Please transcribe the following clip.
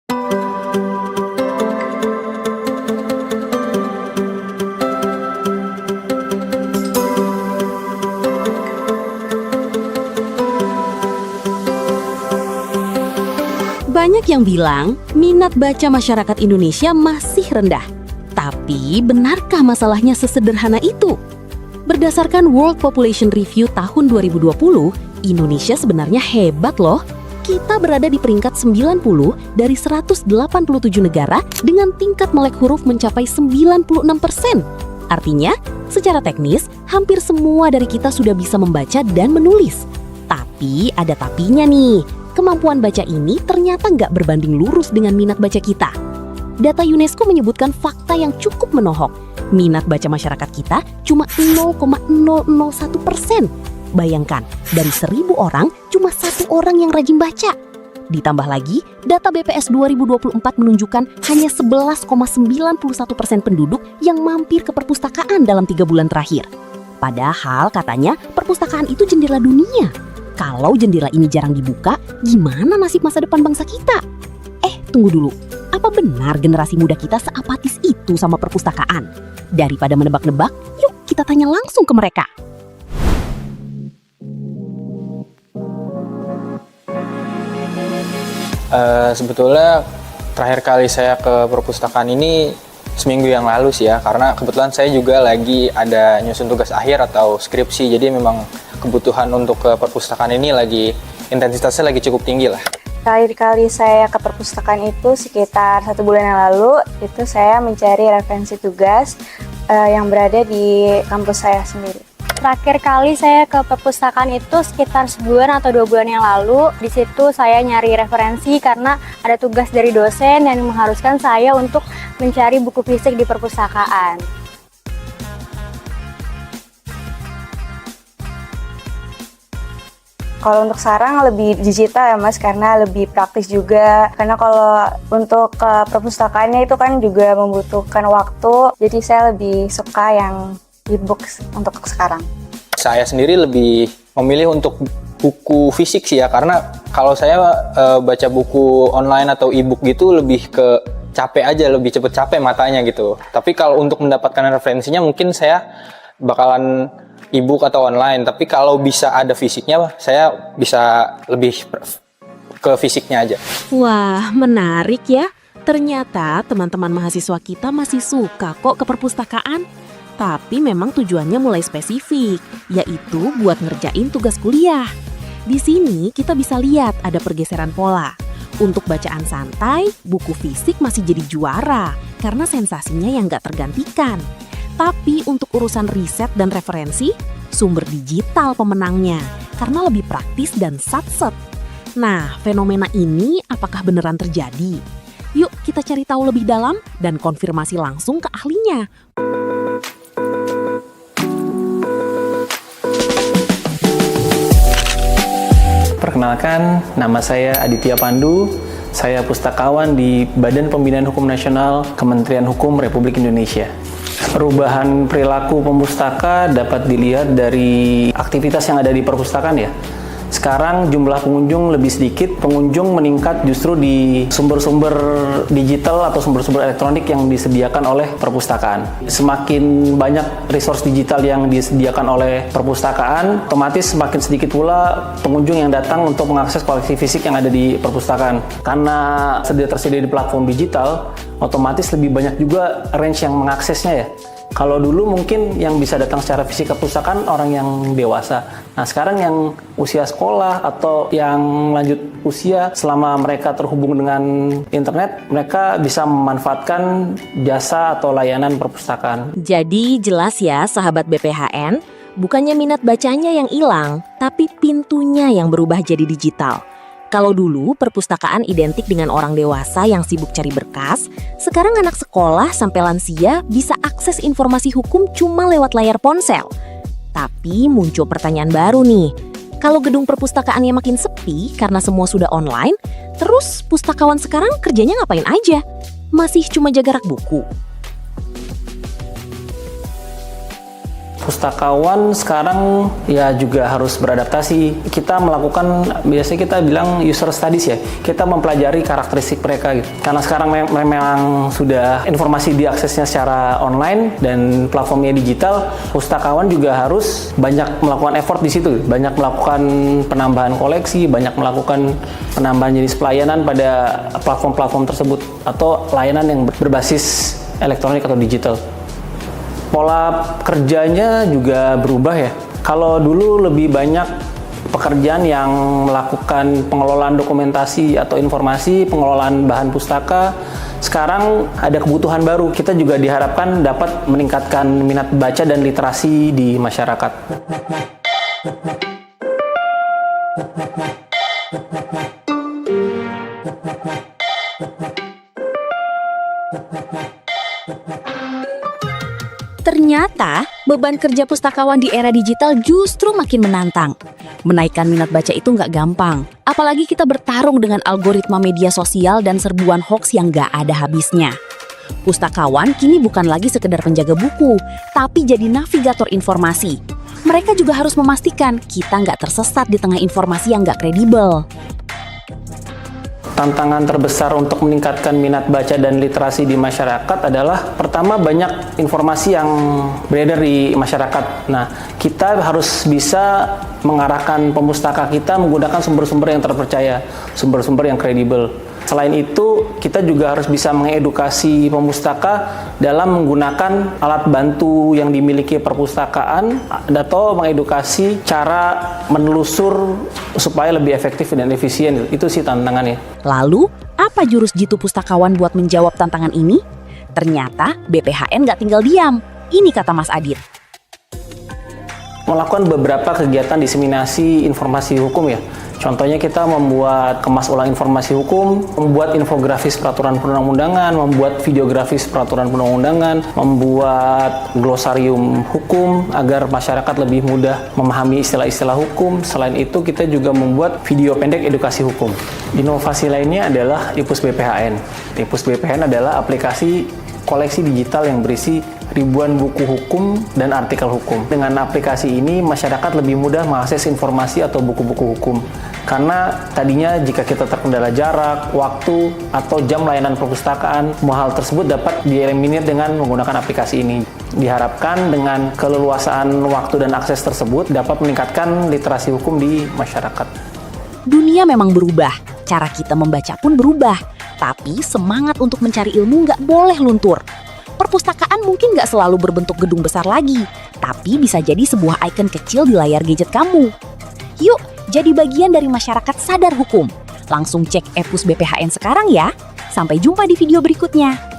Banyak yang bilang minat baca masyarakat Indonesia masih rendah. Tapi benarkah masalahnya sesederhana itu? Berdasarkan World Population Review tahun 2020, Indonesia sebenarnya hebat loh. Kita berada di peringkat 90 dari 187 negara dengan tingkat melek huruf mencapai 96%. Artinya, secara teknis, hampir semua dari kita sudah bisa membaca dan menulis. Tapi ada tapinya nih. Kemampuan baca ini ternyata nggak berbanding lurus dengan minat baca kita. Data UNESCO menyebutkan fakta yang cukup menohok. Minat baca masyarakat kita cuma 0,001%. Bayangkan, dari 1.000 orang, cuma 1 orang yang rajin baca. Ditambah lagi, data BPS 2024 menunjukkan hanya 11,91% penduduk yang mampir ke perpustakaan dalam 3 bulan terakhir. Padahal katanya perpustakaan itu jendela dunia. Kalau jendela ini jarang dibuka, gimana nasib masa depan bangsa kita? Tunggu dulu. Apa benar generasi muda kita seapatis itu sama perpustakaan? Daripada menebak-nebak, yuk kita tanya langsung ke mereka. Sebetulnya terakhir kali saya ke perpustakaan ini seminggu yang lalu sih ya, karena kebetulan saya juga lagi ada nyusun tugas akhir atau skripsi, jadi memang kebutuhan untuk ke perpustakaan ini intensitasnya lagi cukup tinggi lah. Terakhir kali saya ke perpustakaan itu sekitar 1 bulan yang lalu, itu saya mencari referensi tugas yang berada di kampus saya sendiri. Terakhir kali saya ke perpustakaan itu sekitar sebulan atau 2 bulan yang lalu. Di situ saya nyari referensi karena ada tugas dari dosen yang mengharuskan saya untuk mencari buku fisik di perpustakaan. Kalau untuk sekarang lebih digital ya Mas, karena lebih praktis juga. Karena kalau untuk ke perpustakaannya itu kan juga membutuhkan waktu, jadi saya lebih suka yang e-book untuk sekarang. Saya sendiri lebih memilih untuk buku fisik sih ya, karena kalau saya baca buku online atau e-book gitu lebih ke capek aja, lebih cepet capek matanya gitu. Tapi kalau untuk mendapatkan referensinya mungkin saya bakalan e-book atau online, tapi kalau bisa ada fisiknya, saya bisa lebih ke fisiknya aja. Wah, menarik ya. Ternyata teman-teman mahasiswa kita masih suka kok ke perpustakaan. Tapi memang tujuannya mulai spesifik, yaitu buat ngerjain tugas kuliah. Di sini kita bisa lihat ada pergeseran pola. Untuk bacaan santai, buku fisik masih jadi juara karena sensasinya yang gak tergantikan. Tapi untuk urusan riset dan referensi, sumber digital pemenangnya karena lebih praktis dan satset. Nah, fenomena ini apakah beneran terjadi? Yuk kita cari tahu lebih dalam dan konfirmasi langsung ke ahlinya. Perkenalkan, nama saya Aditya Pandu. Saya pustakawan di Badan Pembinaan Hukum Nasional Kementerian Hukum Republik Indonesia. Perubahan perilaku pemustaka dapat dilihat dari aktivitas yang ada di perpustakaan ya. Sekarang jumlah pengunjung lebih sedikit, pengunjung meningkat justru di sumber-sumber digital atau sumber-sumber elektronik yang disediakan oleh perpustakaan. Semakin banyak resource digital yang disediakan oleh perpustakaan, otomatis semakin sedikit pula pengunjung yang datang untuk mengakses koleksi fisik yang ada di perpustakaan. Karena tersedia di platform digital, otomatis lebih banyak juga range yang mengaksesnya ya. Kalau dulu mungkin yang bisa datang secara fisik ke perpustakaan orang yang dewasa. Nah sekarang yang usia sekolah atau yang lanjut usia selama mereka terhubung dengan internet, mereka bisa memanfaatkan jasa atau layanan perpustakaan. Jadi jelas ya sahabat BPHN, bukannya minat bacanya yang hilang, tapi pintunya yang berubah jadi digital. Kalau dulu perpustakaan identik dengan orang dewasa yang sibuk cari berkas, sekarang anak sekolah sampai lansia bisa akses informasi hukum cuma lewat layar ponsel. Tapi muncul pertanyaan baru nih, kalau gedung perpustakaannya makin sepi karena semua sudah online, terus pustakawan sekarang kerjanya ngapain aja? Masih cuma jaga rak buku? Pustakawan sekarang ya juga harus beradaptasi. Kita melakukan, biasanya kita bilang user studies ya. Kita mempelajari karakteristik mereka gitu. Karena sekarang memang sudah informasi diaksesnya secara online dan platformnya digital, pustakawan juga harus banyak melakukan effort di situ. Banyak melakukan penambahan koleksi, banyak melakukan penambahan jenis pelayanan pada platform-platform tersebut atau layanan yang berbasis elektronik atau digital. Pola kerjanya juga berubah ya. Kalau dulu lebih banyak pekerjaan yang melakukan pengelolaan dokumentasi atau informasi, pengelolaan bahan pustaka, sekarang ada kebutuhan baru. Kita juga diharapkan dapat meningkatkan minat baca dan literasi di masyarakat. Ternyata, beban kerja pustakawan di era digital justru makin menantang. Menaikkan minat baca itu nggak gampang. Apalagi kita bertarung dengan algoritma media sosial dan serbuan hoaks yang nggak ada habisnya. Pustakawan kini bukan lagi sekedar penjaga buku, tapi jadi navigator informasi. Mereka juga harus memastikan kita nggak tersesat di tengah informasi yang nggak kredibel. Tantangan terbesar untuk meningkatkan minat baca dan literasi di masyarakat adalah pertama, banyak informasi yang beredar di masyarakat. Nah, kita harus bisa mengarahkan pemustaka kita menggunakan sumber-sumber yang terpercaya, sumber-sumber yang kredibel. Selain itu, kita juga harus bisa mengedukasi pemustaka dalam menggunakan alat bantu yang dimiliki perpustakaan atau mengedukasi cara menelusur supaya lebih efektif dan efisien. Itu sih tantangannya. Lalu, apa jurus jitu pustakawan buat menjawab tantangan ini? Ternyata BPHN nggak tinggal diam. Ini kata Mas Adit. Melakukan beberapa kegiatan diseminasi informasi hukum ya. Contohnya kita membuat kemas ulang informasi hukum, membuat infografis peraturan perundang-undangan, membuat videografis peraturan perundang-undangan, membuat glosarium hukum agar masyarakat lebih mudah memahami istilah-istilah hukum. Selain itu, kita juga membuat video pendek edukasi hukum. Inovasi lainnya adalah IPUS BPHN. IPUS BPHN adalah aplikasi koleksi digital yang berisi ribuan buku hukum dan artikel hukum. Dengan aplikasi ini, masyarakat lebih mudah mengakses informasi atau buku-buku hukum. Karena tadinya jika kita terkendala jarak, waktu, atau jam layanan perpustakaan, semua hal tersebut dapat dieliminir dengan menggunakan aplikasi ini. Diharapkan dengan keleluasaan waktu dan akses tersebut dapat meningkatkan literasi hukum di masyarakat. Dunia memang berubah, cara kita membaca pun berubah. Tapi semangat untuk mencari ilmu nggak boleh luntur. Perpustakaan mungkin nggak selalu berbentuk gedung besar lagi, tapi bisa jadi sebuah ikon kecil di layar gadget kamu. Yuk, jadi bagian dari masyarakat sadar hukum. Langsung cek EPUS BPHN sekarang ya. Sampai jumpa di video berikutnya.